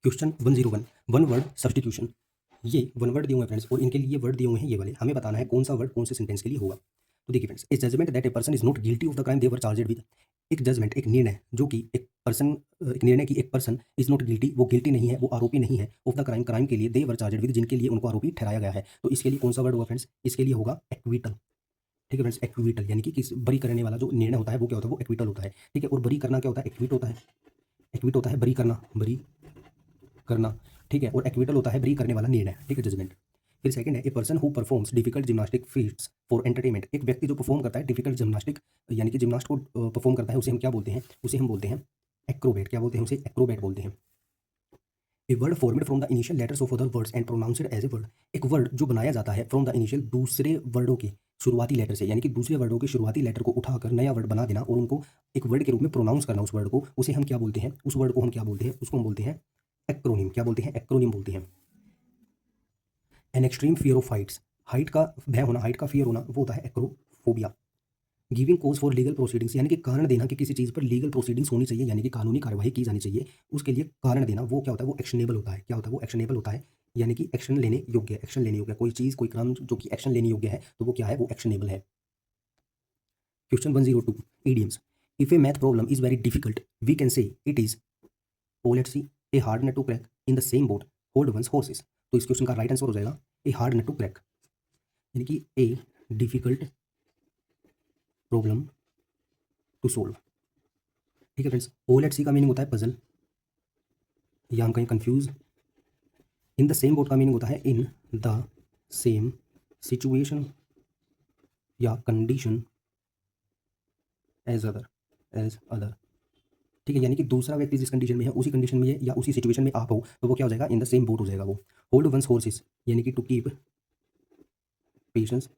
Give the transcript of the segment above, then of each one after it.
Question 101 one word substitution. ये one word दिए हुए हैं फ्रेंड्स और इनके लिए वर्ड दिए हुए हैं ये वाले, हमें बताना है कौन सा वर्ड कौन से सेंटेंस के लिए होगा। तो देखिए फ्रेंड्स, इस judgment that a person is not guilty of the crime they were charged with. एक जजमेंट, एक निर्णय जो कि एक निर्णय की एक पर्सन इज नॉट गिल्टी, वो गिल्टी नहीं है, वो आरोपी नहीं है, ऑफ द क्राइम, क्राइम के लिए, दे वर चार्जेड विद, जिनके लिए उनको आरोपी ठहराया गया है। तो इसके लिए कौन सा वर्ड होगा फ्रेंड्स? इसके लिए होगा एक्विटल। ठीक है फ्रेंड्स, एक्विटल यानी कि किस बरी करने वाला जो निर्णय होता है वो क्या होता है? वो एक्विटल होता है। ठीक है, और बरी करना क्या होता है? एक्विट होता है। एक्विट होता है बरी करना, बरी करना। ठीक है, और एक्विटल होता है बरी करने वाला निर्णय। ठीक है, जजमेंट। फिर सेकंड है a person who performs difficult gymnastic feats for entertainment. एक व्यक्ति जो परफॉर्म करता है डिफिकल्ट जिम्नास्टिक यानी कि जिम्नास्ट को परफॉर्म करता है, उसे हम क्या बोलते हैं? उसे हम बोलते हैं एक्रोबेट। क्या बोलते हैं? उसे एक्रोबेट बोलते हैं। A word formed from the initial letters of other words and pronounced as a word. एक वर्ड जो बनाया जाता है फ्रॉम द इनिशियल, दूसरे वर्डों के शुरुआती लेटर से, यानी कि दूसरे वर्डों के शुरुआती लेटर को उठाकर नया वर्ड बना देना और उनको एक वर्ड के रूप में प्रोनाउंस करना उस वर्ड को, उसे हम क्या बोलते हैं? उस वर्ड को हम क्या बोलते हैं? उसको हम बोलते हैं एक्रोनिम। क्या बोलते हैं? एक्रोनिम बोलते हैं। An extreme fear of Heights, height का भय होना, हाइट का फियर होना, वो होता है acrophobia. Giving cause for legal proceedings, यानी कि कारण देना कि किसी चीज़ पर लीगल प्रोसीडिंग्स होनी चाहिए, यानी कि कानूनी कार्यवाही की जानी चाहिए, उसके लिए कारण देना, वो क्या होता है? वो एक्शनेबल होता है। क्या होता है? वो एक्शनेबल होता है, यानी कि एक्शन लेने योग्य है। एक्शन लेने योग्य है। कोई चीज़, कोई काम जो कि एक्शन लेने योग्य है, तो वो क्या है? वो एक्शनेबल है। Question 102 idioms. If a math problem is very difficult we can say it is, oh let's see, a hard nut to crack, in the same boat hold one's horses. तो इस क्वेश्चन का right answer हो जाएगा a hard nut to crack, यानी कि a difficult problem to solve. ठीक है friends, O let's सी का मीनिंग होता है पजल, या हम कहीं confuse. In the same boat का मीनिंग होता है इन द सेम सिचुएशन या कंडीशन एज अदर। ठीक है, यानी कि दूसरा व्यक्ति जिस कंडीशन में है उसी कंडीशन में है या उसी सिचुएशन में आप हो, तो वो क्या हो जाएगा? इन द सेम बोट हो जाएगा वो। होल्ड वंस हॉर्सेस, यानी कि टू कीप पेशेंस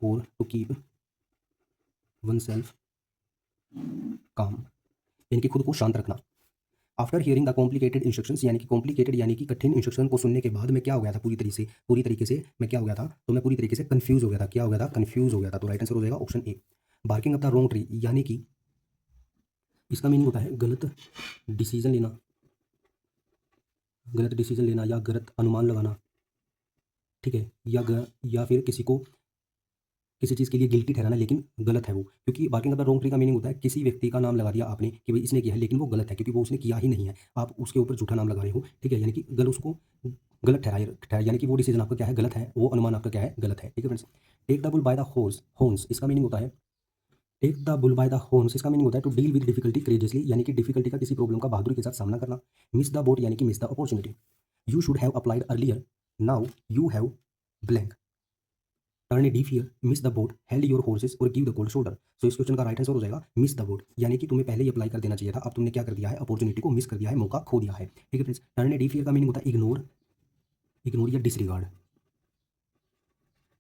और टू कीप वन सेल्फ काम, यानी कि खुद को शांत रखना। After hearing the complicated instructions, यानी कि कॉम्प्लिकेटेड यानी कि कठिन इंस्ट्रक्शन को सुनने के बाद मैं क्या हो गया था? पूरी तरीके से मैं क्या हो गया था? तो मैं पूरी तरीके से कंफ्यूज हो गया था। क्या हो गया था? कंफ्यूज हो गया था। तो राइट आंसर हो जाएगा option A. Barking up the wrong tree, यानी कि इसका मीनिंग होता है गलत डिसीजन लेना, गलत डिसीजन लेना या गलत अनुमान लगाना। ठीक है, या फिर किसी को किसी चीज़ के लिए गिल्टी ठहराना लेकिन गलत है वो, क्योंकि barking up the wrong tree का मीनिंग होता है किसी व्यक्ति का नाम लगा दिया आपने कि भाई इसने किया है, लेकिन वो गलत है क्योंकि वो उसने किया ही नहीं है, आप उसके ऊपर झूठा नाम लगा रहे हो। ठीक है, यानी कि उसको गलत ठहराए, यानी कि वो डिसीजन आपका क्या है? गलत है, वो अनुमान आपका क्या है? गलत है। ठीक है friends, take the bull by the horns, इसका मीनिंग होता है take the bull by the horns, इसका मीनिंग होता है to deal with difficulty courageously, यानी कि डिफिकल्टी का, किसी प्रॉब्लम का बहादुरी के साथ सामना करना। मिस द बोट, यानी कि miss the opportunity. You should have applied earlier, now you have blank. Turn A deaf year, miss the boat, held your horses और गिव द कोल्ड शोल्डर। सो इस क्वेश्चन का राइट आंसर हो जाएगा miss the boat, यानी कि तुम्हें पहले ही apply कर देना चाहिए था, अब तुमने क्या कर दिया है? अपॉर्चुनिटी को मिस कर दिया है, मौका खो दिया है। ठीक है फ्रेंड्स, टर्न ए डीफ ईयर का मीनिंग होता है इग्नोर, इग्नोर या डिसरिगार्ड,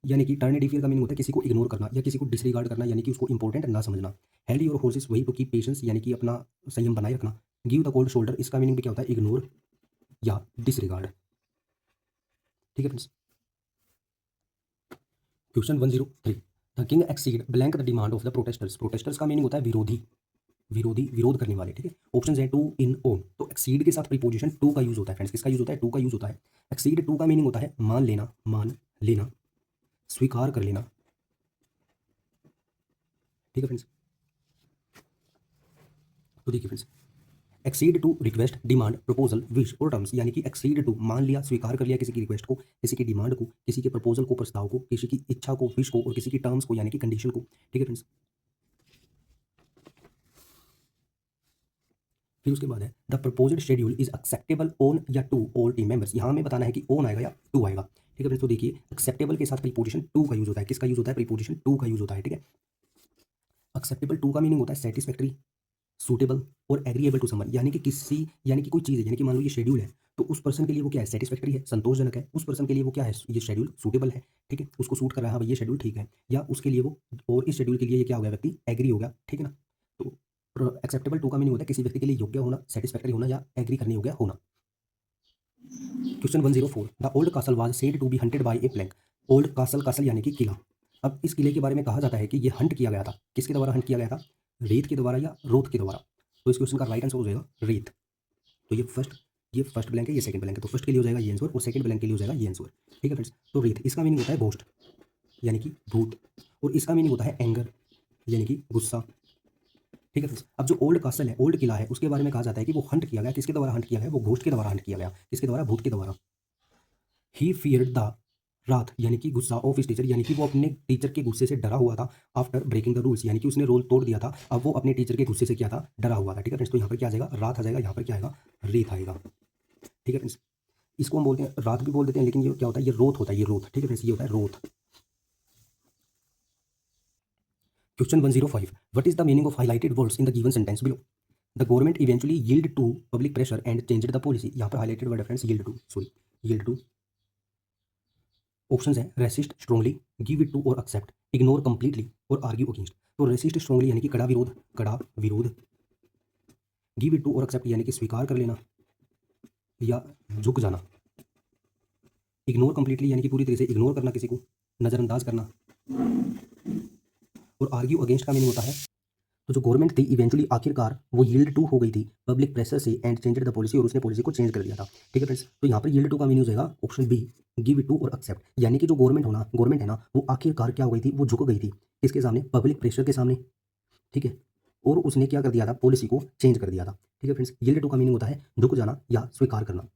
यानी कि टर्न ए डीफ ईयर का मीनिंग होता है किसी को इग्नोर करना या किसी को डिसरिगार्ड करना, यानी कि उसको इंपॉर्टेंट ना समझना। हेल्ड योर हॉर्सेस, वही टू कीप पेशेंस, यानी कि अपना संयम बनाए रखना। गिव द कोल्ड शोल्डर, इसका मीनिंग भी क्या होता है? इग्नोर या डिसरिगार्ड। ठीक है friends, question 103 the king exceed blank the demand of the protesters. Protesters का मीनिंग होता है विरोधी, विरोध करने वाले। ठीक है, ऑप्शन है टू, इन, ओन। तो एक्सीड के साथ प्रीपोजिशन टू का यूज होता है फ्रेंड्स। किसका यूज होता है? टू का यूज होता है। एक्सीड टू का मीनिंग होता है मान लेना, मान लेना, स्वीकार कर लेना। ठीक है फ्रेंड्स, तो देखिए friends, accede to request, demand, proposal, wish और टर्म्स, यानी कि एक्सीड टू मान लिया, स्वीकार कर लिया किसी की रिक्वेस्ट को, किसी की डिमांड को, किसी के प्रपोजल को, प्रस्ताव को, किसी की इच्छा को, विश को, और किसी की टर्म्स को यानी कि कंडीशन को। ठीक है फ्रेंड्स, फिर उसके बाद है the proposed schedule is acceptable on या टू ऑल टीम मेंबर्स। यहाँ हमें बताना है कि ऑन आएगा या टू आएगा। ठीक है फ्रेंड्स, तो देखिए एक्सेप्टेबल के साथ प्रीपोजिशन टू का यूज होता है। किसका यूज होता है? प्रीपोजिशन टू का यूज होता है। ठीक है, एक्सेप्टेबल टू का मीनिंग होता है सेटिस्फैक्ट्री, सूटेबल और एग्रीएबल टू समवन, यानी कि किसी, यानी कि कोई चीज़ है, यानी कि मान लो ये शेड्यूल है, तो उस पर्सन के लिए वो क्या है? सेटिस्फैक्ट्री है, संतोषजनक है। उस पर्सन के लिए वो क्या है? ये शेड्यूल सूटेबल है। ठीक है, उसको सूट कर रहा है, हाँ भाई ये शेड्यूल ठीक है, या उसके लिए वो, और इस शेड्यूल के लिए ये क्या हो गया? व्यक्ति एग्री हो गया। ठीक है ना, तो एक्सेप्टेबल टू का मीनिंग होता है किसी व्यक्ति के लिए योग्य होना, सेटिस्फैक्ट्री होना या एग्री करने योग्य होना। Question 104 the old castle was said to be haunted by a plank. Old castle, castle यानी कि किला। अब इस किले के बारे में कहा जाता है कि ये हंट किया गया था। किसके द्वारा हंट किया गया था? रेत के द्वारा या रोत के द्वारा? तो इस क्वेश्चन का राइट आंसर हो जाएगा रेत। तो ये फर्स्ट ब्लैंक है, ये सेकंड ब्लैंक है, तो फर्स्ट के लिए हो जाएगा ये आंसर और सेकंड ब्लैंक के लिए हो जाएगा ये आंसर। ठीक है फ्रेंड्स। तो रीथ इसका मीनिंग होता है घोस्ट यानी कि भूत, और इसका मीनिंग होता है एंगर यानी कि गुस्सा। ठीक है फ्रेंड्स। अब जो ओल्ड कासल है, ओल्ड किला है, उसके बारे में कहा जाता है कि वो हंट किया गया, किसके द्वारा हंट किया गया, वो घोस्ट के द्वारा हंट किया गया, किसके द्वारा, भूत के द्वारा। ही फियर्ड द रात यानी कि गुस्सा ऑफ हिज टीचर, यानी कि वो अपने टीचर के गुस्से से डरा हुआ था। आफ्टर ब्रेकिंग द रूल्स यानी कि उसने रूल तोड़ दिया था, अब वो अपने टीचर के गुस्से से क्या था, डरा हुआ था। ठीक है फ्रेंड्स। तो यहाँ पर क्या आ जाएगा, रात आ जाएगा, यहाँ पर क्या आएगा, रेत आएगा। ठीक है फ्रेंड्स। इसको हम बोलते हैं, रात भी बोल देते हैं, लेकिन ये क्या होता है, ये रोथ होता है, ये रोथ। ठीक है फ्रेंड्स, ये होता है रोथ। Question 105, what is the meaning of highlighted words in the given sentence below. The government eventually yield to public pressure and changed the policy. यहाँ पर हाइलाइटेड वर्ड है friends yield to, sorry yield to. Options है resist strongly, give it to और accept, ignore completely और argue against. तो resist strongly यानी कि कड़ा विरोध, कड़ा विरोध। गिव इट टू और एक्सेप्ट यानी कि स्वीकार कर लेना या झुक जाना। इग्नोर कंप्लीटली यानी कि पूरी तरह से इग्नोर करना, किसी को नज़रअंदाज करना। और आर्ग्यू अगेंस्ट का मीनिंग होता है, तो जो गवर्नमेंट थी इवेंचुअली आखिरकार वो यील्ड टू हो गई थी पब्लिक प्रेशर से एंड चेंज्ड द पॉलिसी, और उसने पॉलिसी को चेंज कर दिया था। ठीक है फ्रेंड्स। तो यहाँ पर यील्ड टू का मीनिंग हो जाएगा option B, give it to और एक्सेप्ट, यानी कि जो गवर्नमेंट है ना, वो आखिरकार क्या हो गई थी, वो झुक गई थी किसके सामने, पब्लिक प्रेशर के सामने। ठीक है। और उसने क्या कर दिया था, पॉलिसी को चेंज कर दिया था। ठीक है फ्रेंड्स। यील्ड टू का मीनिंग होता है झुक जाना या स्वीकार करना।